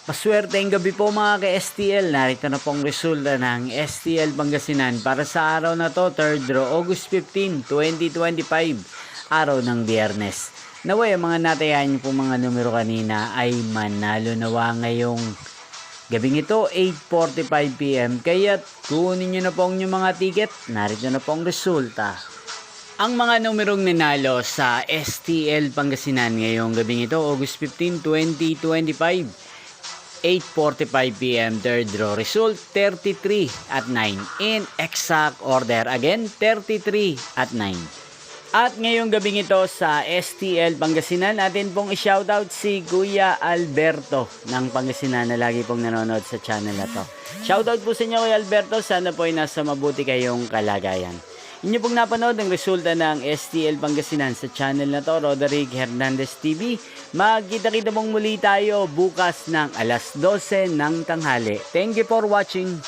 Maswerteng gabi po mga ka-STL. Narito na pong resulta ng STL Pangasinan para sa araw na to, 3rd August 15, 2025, araw ng Biyernes. Naway, ang mga natayan niyo po mga numero kanina ay manalo nawa ngayong gabing ito, 8:45 PM. Kaya kunin niyo na po ang inyong mga ticket. Narito na pong resulta. Ang mga numerong nanalo sa STL Pangasinan ngayong gabing ito, August 15, 2025. 8:45 PM, third draw result 33 at 9 in exact order, again 33 at 9. At ngayong gabing ito sa STL Pangasinan, natin pong i-shoutout si Kuya Alberto ng Pangasinan na lagi pong nanonood sa channel na to. Shoutout po sa inyo Kuya Alberto, sana po ay nasa mabuti kayong kalagayan. Inyo pong napanood ang resulta ng STL Pangasinan sa channel na to, Roderick Hernandez TV. Magkita-kita pong muli tayo bukas ng alas 12 ng tanghali. Thank you for watching.